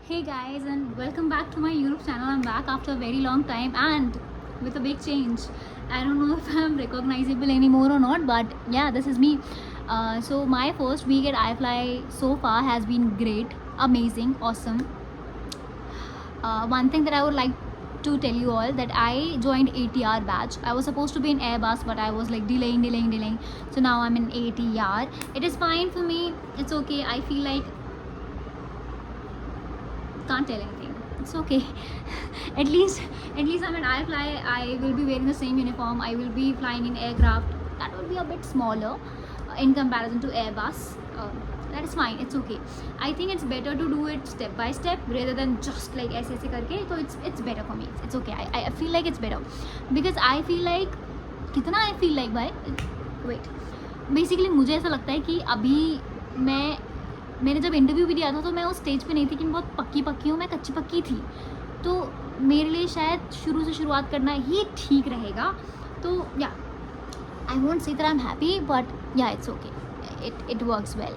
Hey guys, and welcome back to my YouTube channel. I'm back after a very long time and with a big change. I don't know if I'm recognizable anymore or not, but yeah, this is me. So my first week at iFly so far has been great, amazing, awesome. One thing that I would like to tell you all that I joined ATR batch. I was supposed to be in Airbus, but I was like delaying. So now I'm in ATR. It is fine for me. It's okay. I feel like can't tell anything. It's okay. at least I'm an iFly. I will be wearing the same uniform. I will be flying in aircraft that will be a bit smaller in comparison to Airbus. That is fine. It's okay. I think it's better to do it step by step rather than just like ऐसे करके. So it's better for me. It's okay. I feel like it's better because I feel like कितना I feel like भाई wait basically मुझे ऐसा लगता है कि अभी मैंने जब इंटरव्यू भी दिया था तो मैं उस स्टेज पे नहीं थी कि मैं बहुत पक्की हूँ, मैं कच्ची पक्की थी. तो मेरे लिए शायद शुरू से शुरुआत करना ही ठीक रहेगा. तो yeah I won't say that I am happy but yeah it's okay, it works well.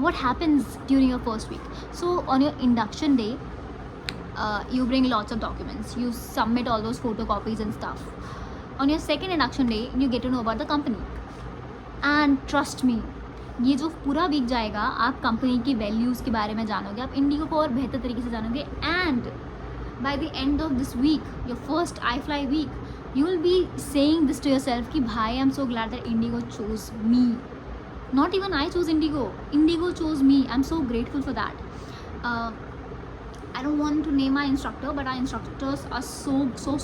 What happens during your first week? So on your induction day, you bring lots of documents, you submit all those photocopies and stuff. On your second induction day, you get to know about the company. And trust me, ये जो पूरा week जाएगा आप company की values के बारे में जानोगे, आप इंडिगो को और बेहतर तरीके से जानोगे. And by the end of this week, your first iFly week, you will be saying this to yourself कि भाई I am so glad that IndiGo chose me. Not even I chose Indigo chose me. I'm so grateful for that. I don't want to name my instructor, but our instructors are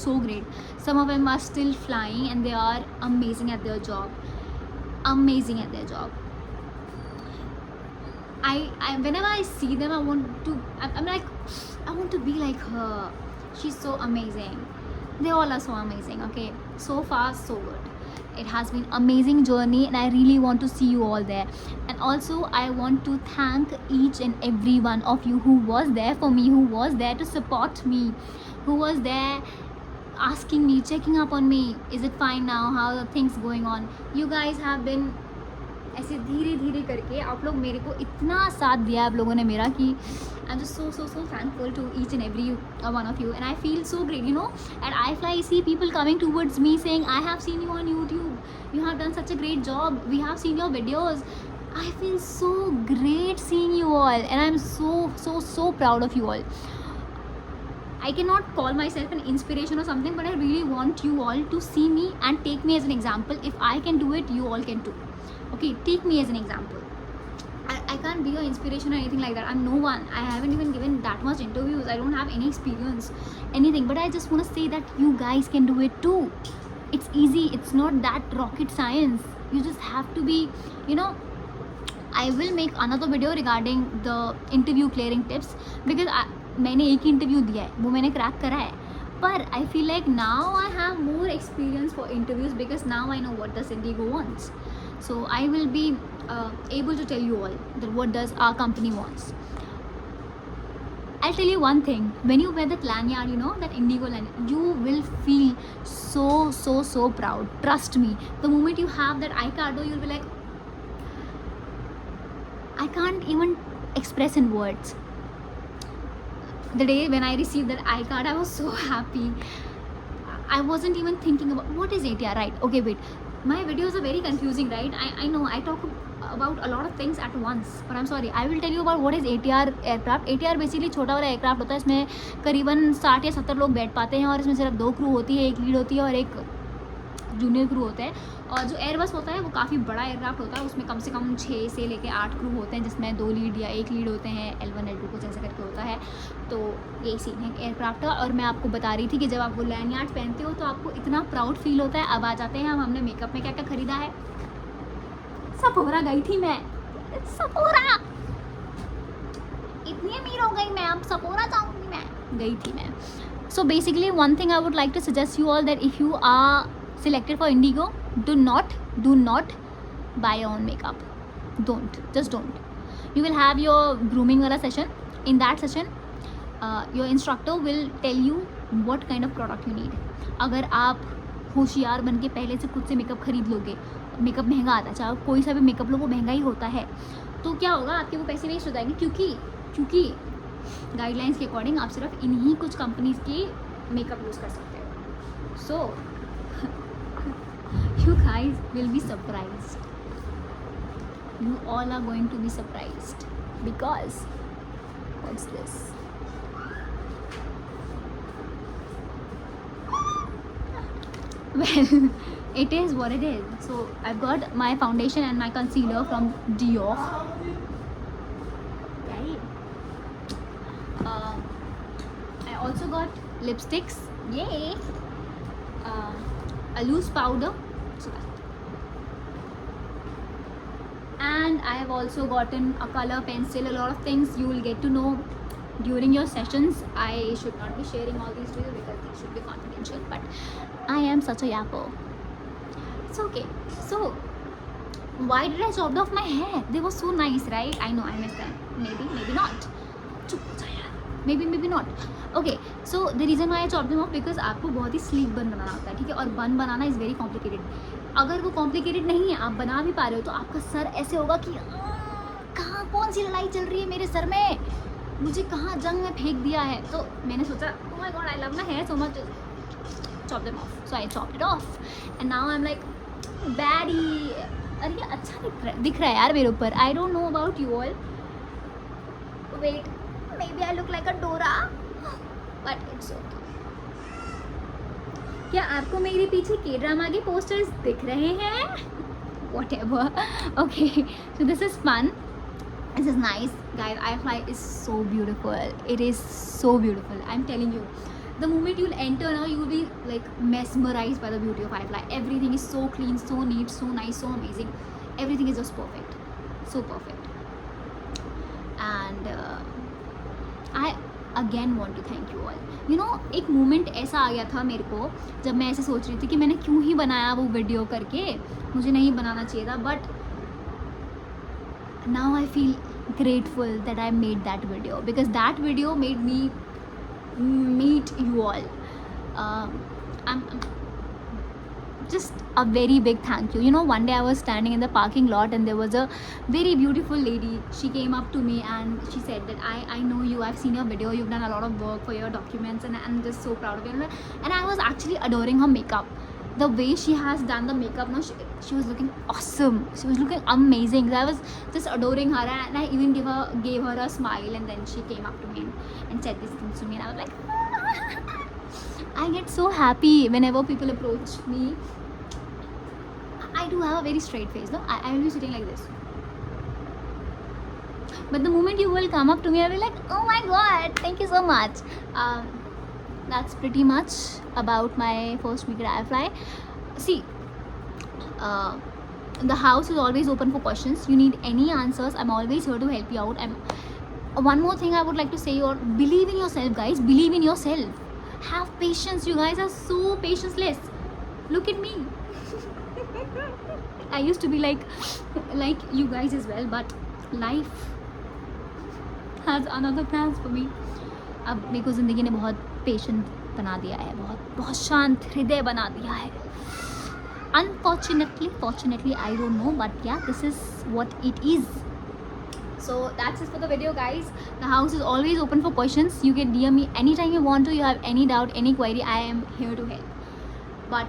so great. Some of them are still flying and they are amazing at their job. I whenever I see them, I'm like, I want to be like her. She's so amazing. They all are so amazing. Okay, so far so good. It has been amazing journey and I really want to see you all there. And also I want to thank each and every one of you who was there for me, who was there to support me, who was there asking me, checking up on me, is it fine now, how are things going on. You guys have been ऐसे धीरे धीरे करके आप लोग मेरे को इतना साथ दिया आप लोगों ने मेरा कि I am just so thankful to each and every one of you and I feel so great. At iFly I see people coming towards me saying I have seen you on YouTube, you have done such a great job, we have seen your videos. I feel so great seeing you all and I'm so proud of you all. I cannot call myself an inspiration or something, but I really want you all to see me and take me as an example. If I can do it, you all can too. Okay, take me as an example. I can't be your inspiration or anything like that. I'm no one. I haven't even given that much interviews. I don't have any experience, anything. But I just want to say that you guys can do it too. It's easy. It's not that rocket science. You just have to be, I will make another video regarding the interview clearing tips because मैंने एक ही interview दिया है, वो मैंने crack करा है. पर I feel like now I have more experience for interviews because now I know what does Indigo wants. So I will be able to tell you all that what does our company wants. I'll tell you one thing, when you wear that lanyard, that Indigo lanyard, you will feel so proud. Trust me, the moment you have that iCardo, you'll be like, I can't even express in words. The day when I received that iCard, I was so happy. I wasn't even thinking about what is ATR, right? Okay, wait. My videos are very confusing, right? I know I talk about a lot of things at once, but I'm sorry. I will tell you about what is ATR aircraft. ATR basically छोटा वाला aircraft होता है. इसमें करीबन 60 या 70 लोग बैठ पाते हैं और इसमें सिर्फ 2 क्रू होती है, एक लीड होती है और एक जूनियर क्रू होता है. और जो एयरबस होता है वो काफ़ी बड़ा एयरक्राफ्ट होता है, उसमें कम से कम 6 से लेके 8 क्रू होते हैं जिसमें 2 लीड या 1 लीड होते हैं, L1 L2 कुछ ऐसा करके होता है. तो यही सीन है एयरक्राफ्ट का. और मैं आपको बता रही थी कि जब आप वो लैंडयार्ड पहनते हो तो आपको इतना प्राउड फील होता है. अब आ जाते हैं हमने मेकअप में क्या क्या खरीदा है. सपोरा गई थी मैं, सपोरा, इतनी अमीर हो गई मैं, अब सपोरा जाऊँगी मैं, गई थी मैं. So basically one thing I would like to suggest you all that if you are selected for Indigo, do not buy your own makeup. Just don't. You will have your grooming wala session. In that session your instructor will tell you what kind of product you need. अगर आप होशियार बन के पहले से खुद से makeup खरीद लोगे, मेकअप महंगा आता है, चाहे कोई सा भी मेकअप लो वो महंगा ही होता है, तो क्या होगा, आपके वो पैसे वेस्ट हो जाएंगे, क्योंकि गाइडलाइंस के अकॉर्डिंग आप सिर्फ इन्हीं कुछ कंपनीज की मेकअप यूज़ कर सकते हो. So you guys will be surprised. You all are going to be surprised because what's this? Well, it is what it is. So I've got my foundation and my concealer from Dior. Right. I also got lipsticks. Yay! A loose powder. So that. And I have also gotten a color pencil. A lot of things you will get to know during your sessions. I should not be sharing all these to you because these should be confidential, but I am such a yapper. It's okay. So why did I chop off my hair? They were so nice, right? I know I missed them. Maybe not. Maybe not. Okay, so the reason why I chopped them off because आपको बहुत ही sleek बन बनाना होता है, ठीक है, और बन बनाना is very complicated. अगर वो कॉम्प्लिकेटेड नहीं है, आप बना भी पा रहे हो, तो आपका सर ऐसे होगा कि कहाँ कौन सी लड़ाई चल रही है मेरे सर में, मुझे कहाँ जंग में फेंक दिया है. तो मैंने सोचा oh my god I love my hair so much, chop them off. So I chopped it off and now I'm like baddie. अरे ये अच्छा दिख रहा है यार मेरे ऊपर. I don't know about you all. Wait, maybe I look like a Dora, but it's okay. क्या आपको मेरे पीछे के ड्रामा के पोस्टर्स दिख रहे हैं? Whatever. Okay, so this is fun. This is nice, guys. iFly is so beautiful. It is so beautiful. I'm telling you. The moment you'll enter now, you will be like mesmerized by the beauty of iFly. Everything is so clean, so neat, so nice, so amazing. Everything is just perfect. So perfect. And I again want to thank you all. You know, एक moment ऐसा आ गया था मेरे को जब मैं ऐसे सोच रही थी कि मैंने क्यों ही बनाया वो वीडियो करके, मुझे नहीं बनाना चाहिए था, but now I feel grateful that I made that video because that video made me meet you all. I'm just a very big thank you. You know, one day I was standing in the parking lot and there was a very beautiful lady. She came up to me and she said that I know you, I've seen your video, you've done a lot of work for your documents and I'm just so proud of you. And I was actually adoring her makeup. The way she has done the makeup now, she was looking awesome. She was looking amazing. I was just adoring her and I even gave her a smile, and then she came up to me and said these things to me and I was like I get so happy whenever people approach me. I do have a very straight face, no? I will be sitting like this. But the moment you will come up to me, I will be like, oh my god, thank you so much. That's pretty much about my first week at iFly. See, the house is always open for questions. You need any answers, I'm always here to help you out. One more thing I would like to say, believe in yourself, guys. Believe in yourself. Have patience. You guys are so patienceless. Look at me. I used to be like you guys as well, but life has another plans for me. अब मेरे को ज़िंदगी ने बहुत patient बना दिया है, बहुत शांत हृदय बना दिया है. Unfortunately, fortunately, I don't know, but yeah, this is what it is. So that's it for the video, guys. The house is always open for questions. You can DM me anytime you want to. You have any doubt, any query, I am here to help. But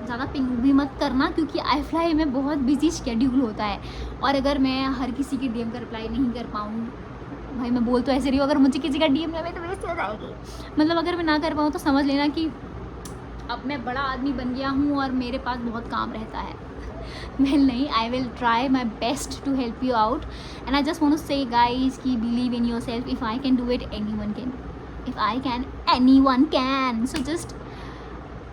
ज़्यादा ping भी मत करना क्योंकि iFly में बहुत busy schedule होता है और अगर मैं हर किसी की DM का रिप्लाई नहीं कर पाऊँ, भाई मैं बोल तो ऐसे रही हूँ, अगर मुझे किसी का DM लगे तो वेस्ट हो जाएगी. मतलब अगर मैं ना कर पाऊँ तो समझ लेना कि अब मैं बड़ा आदमी बन गया हूँ और मेरे पास बहुत काम रहता है. Well, नहीं, I will try my best to help you out. And I just want to say, guys, कि believe in yourself. If I can do it, anyone can. If I can, anyone can. So just,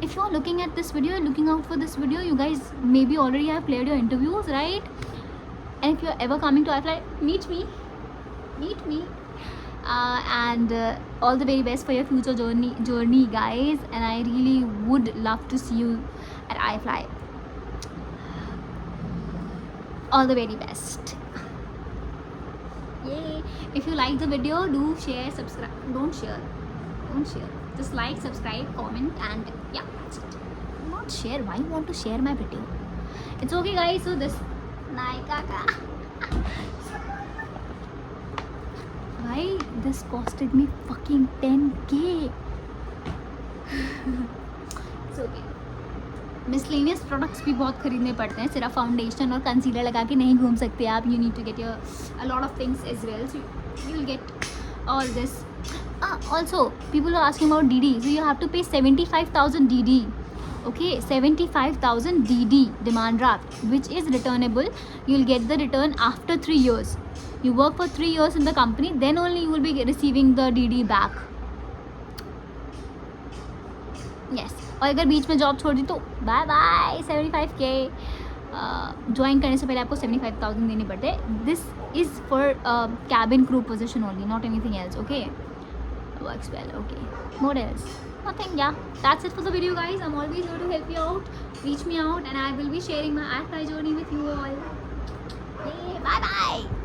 if you're looking at this video, looking out for this video, you guys maybe already have cleared your interviews, right? And if you're ever coming to iFly, meet me. And all the very best for your future journey, guys. And I really would love to see you at iFly. All the very best. Yay! If you like the video, do share, subscribe. Don't share. Just like, subscribe, comment, and yeah, that's it. Not share. Why you want to share my video? It's okay, guys. So this Naika. this costed me fucking 10k. It's okay. Miscellaneous products भी बहुत खरीदने पड़ते हैं, सिर्फ foundation और concealer लगा के नहीं घूम सकते आप. You need to get your a lot of things as well, so you will get all this. Also people are asking about DD, so you have to pay 75,000 DD. Okay, 75,000 DD demand draft, which is returnable. You'll get the return after 3 years. You work for 3 years in the company, then only you will be receiving the DD back. Yes. और अगर बीच में job छोड़ दी तो bye bye 75k. Join करने से पहले आपको 75,000 देने पड़ते. This is for cabin crew position only, not anything else. Okay, works well. Okay, what else? Nothing. Yeah, that's it for the video, guys. I'm always here to help you out. Reach me out and I will be sharing my journey with you all. Bye bye.